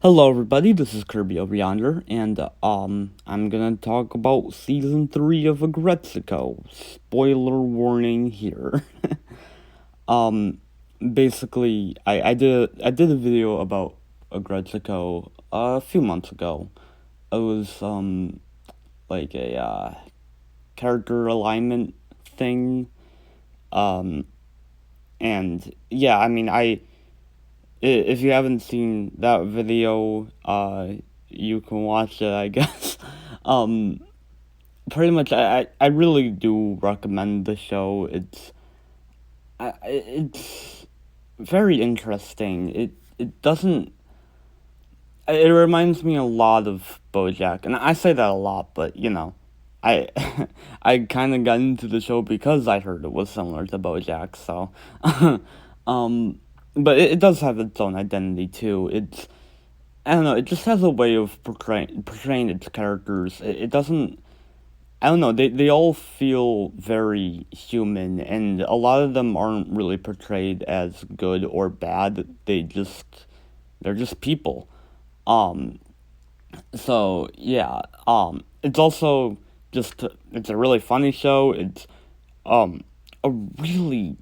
Hello, everybody. This is Kirby over yonder, and I'm gonna talk about season 3 of Aggretsuko. Spoiler warning here. um, Basically, I did a video about Aggretsuko a few months ago. It was like a character alignment thing. Um, and yeah, I mean if you haven't seen that video, you can watch it, I guess. Um, Pretty much, I really do recommend the show. It's very interesting. It doesn't. It reminds me a lot of BoJack, and I say that a lot, but I I kind of got into the show because I heard it was similar to BoJack. So, um, but it does have its own identity too. I don't know. It just has a way of portraying its characters. It doesn't. I don't know. They all feel very human, and a lot of them aren't really portrayed as good or bad. They're just people. Um. So yeah. It's also it's a really funny show. It's um a really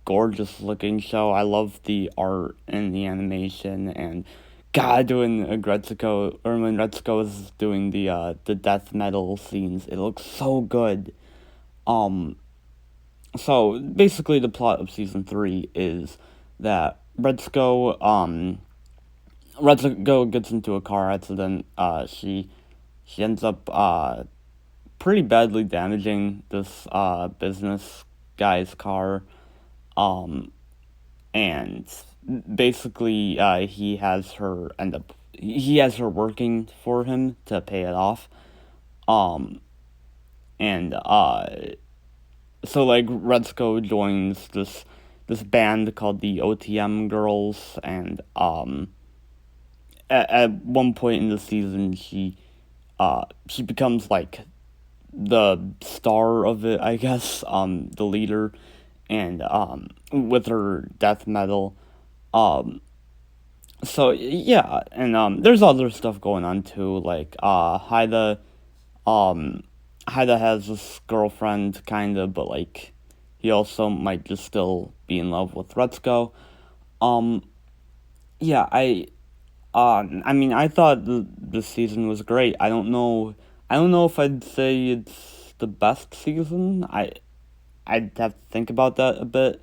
gorgeous looking show. I love the art and the animation, and God, doing Aggretsuko or when Retsuko is doing the death metal scenes, it looks so good. Um so basically the plot of season 3 is that Retsuko gets into a car accident. She ends up pretty badly damaging this business guy's car. Um and basically he has her working for him to pay it off. um and so like Retsuko joins this band called the OTM Girls, and at one point in the season she becomes like the star of it, I guess, the leader, and with her death metal. um so yeah, and there's other stuff going on too, like um Haida has this girlfriend kinda, but like he also might just still be in love with Retsuko. um yeah, I mean, I thought the season was great. I don't know if I'd say it's the best season. I'd have to think about that a bit.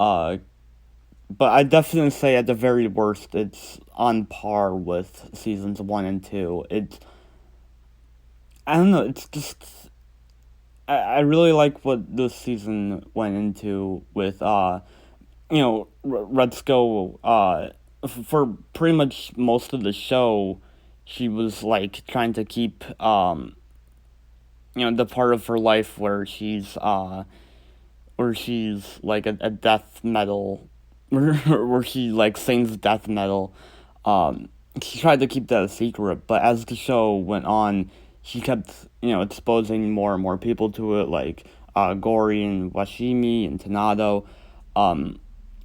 uh but I definitely say at the very worst, it's on par with seasons 1 and 2. I don't know. It's just I really like what this season went into with Retsuko. For pretty much most of the show, she was like trying to keep the part of her life where she's like a death metal, where she like sings death metal. She tried to keep that a secret, but as the show went on, she kept exposing more and more people to it, like Gori and Washimi and Tanado.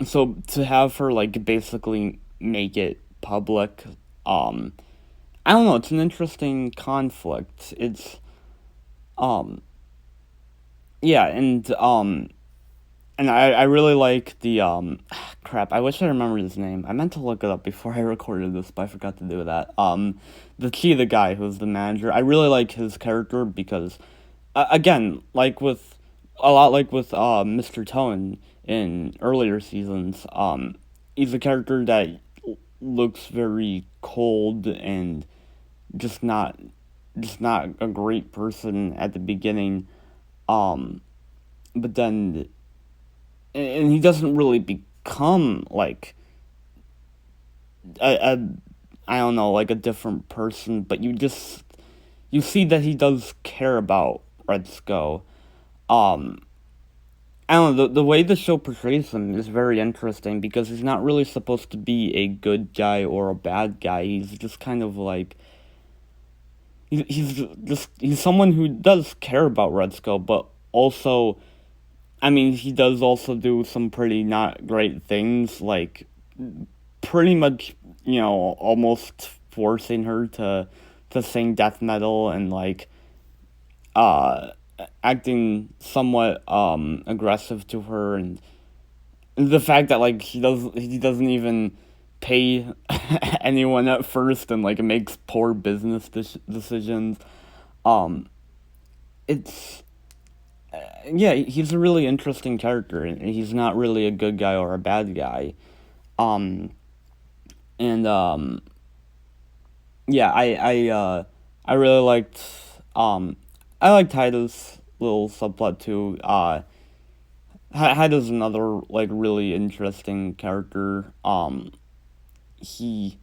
So to have her like basically make it public, I don't know. It's an interesting conflict. It's um yeah, and I really like the crap. I wish I remembered his name. I meant to look it up before I recorded this, but I forgot to do that. The Cheetah guy who's the manager. I really like his character because, again, like with Mr. Tone in earlier seasons. He's a character that looks very cold and just not just not a great person at the beginning. Um, but then and he doesn't really become like a I don't know, like a different person, but you see that he does care about Red Skull. Um, I don't know, the way the show portrays him is very interesting because he's not really supposed to be a good guy or a bad guy. He's just kind of like he's someone who does care about Red Skull, but also, I mean, he does also do some pretty not great things, like pretty much almost forcing her to sing death metal and like uh acting somewhat aggressive to her, and the fact that like he doesn't even pay anyone at first and like makes poor business decisions. um it's Yeah, he's a really interesting character, and he's not really a good guy or a bad guy. um and Yeah, I really liked um I liked Haidai's little subplot too. Haidai's another like really interesting character. He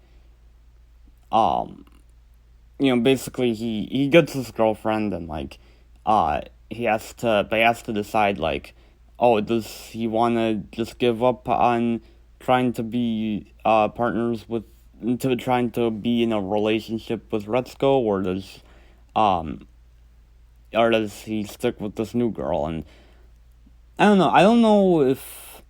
um Basically he gets his girlfriend, and like uh he has to decide like, oh, does he want to just give up on trying to be partners with to trying to be in a relationship with Retsuko, um or does he stick with this new girl? And I don't know. I don't know if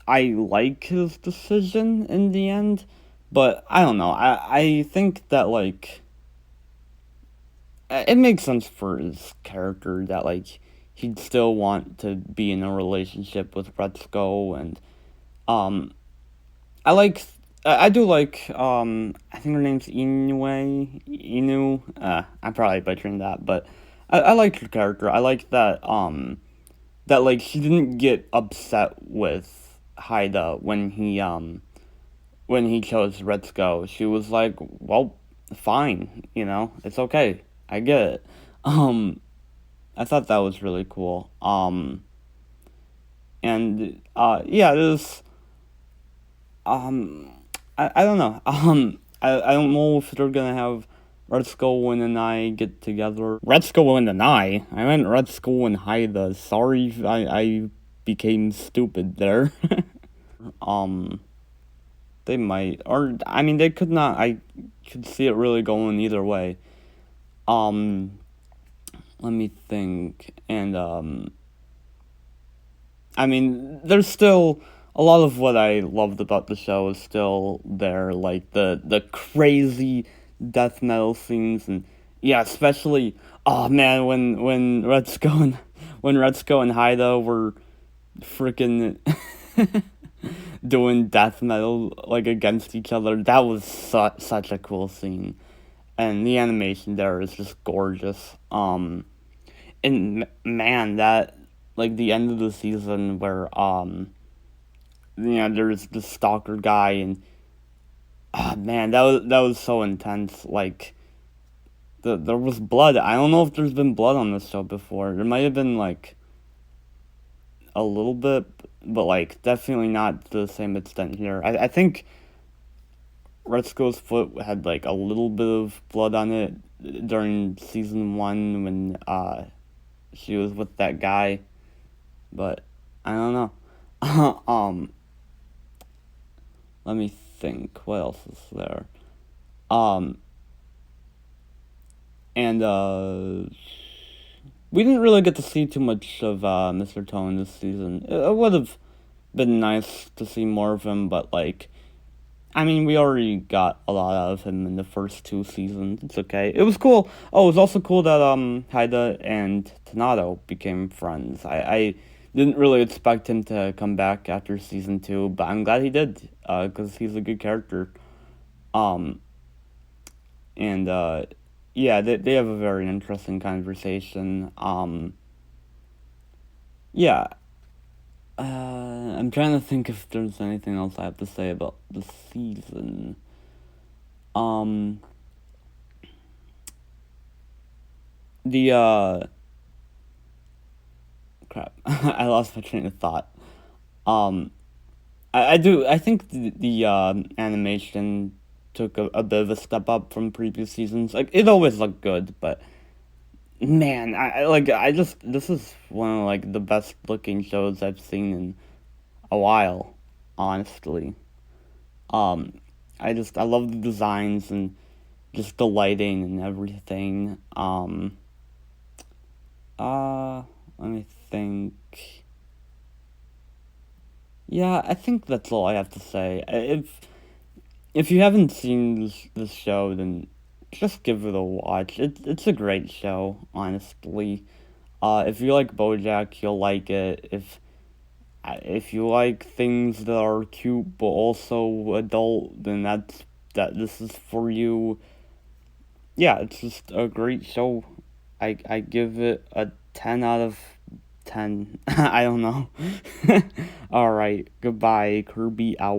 I like his decision in the end, but I don't know. I think that like it makes sense for his character that like he'd still want to be in a relationship with Retsuko. And um I do like I think her name's Inu. I'm probably butchering that, but I like her character. I like that like she didn't get upset with Haida when he chose Retsuko. She was like, well, fine, it's okay. I get it. Um, I thought that was really cool. And yeah, there's um, I don't know. I don't know if they're gonna have Retsuko and I get together. Retsuko and I meant Retsuko and Haida. Sorry, if I became stupid there. um, they might, or I mean, they could not. I could see it really going either way. Um, Let me think. And I mean, there's still a lot of what I loved about the show is still there, like the crazy death metal scenes. And yeah, especially, oh man, when Retsuko and Haida were freaking doing death metal like against each other. That was such a cool scene, and the animation there is just gorgeous. And man, that like the end of the season where there's the stalker guy, and man, that was so intense. Like there was blood. I don't know if there's been blood on this show before. There might have been like a little bit, but like definitely not to the same extent here. I think Retsuko's foot had like a little bit of blood on it during season 1 when she was with that guy, but I don't know. Let me think. What else is there? Um, and we didn't really get to see too much of Mr. Tone this season. It would have been nice to see more of him, but like, I mean, we already got a lot out of him in the first 2 seasons. It's okay. It was cool. Oh, it was also cool that Haida and Tanato became friends. I didn't really expect him to come back after season 2, but I'm glad he did. Because he's a good character. Um, and yeah, they have a very interesting conversation. Yeah. I'm trying to think if there's anything else I have to say about the season. Um, the crap, I lost my train of thought. Um, I think the animation took a bit of a step up from previous seasons. Like it always looked good, but man, I just this is one of like the best looking shows I've seen in a while, honestly. Um, I love the designs and just the lighting and everything. Let me think. Yeah, I think that's all I have to say. If if you haven't seen this show, then just give it a watch. It's a great show, honestly. If you like BoJack, you'll like it. If you like things that are cute but also adult, then this is for you. Yeah, it's just a great show. I give it a 10 out of 10. I don't know. All right, goodbye. Kirby out.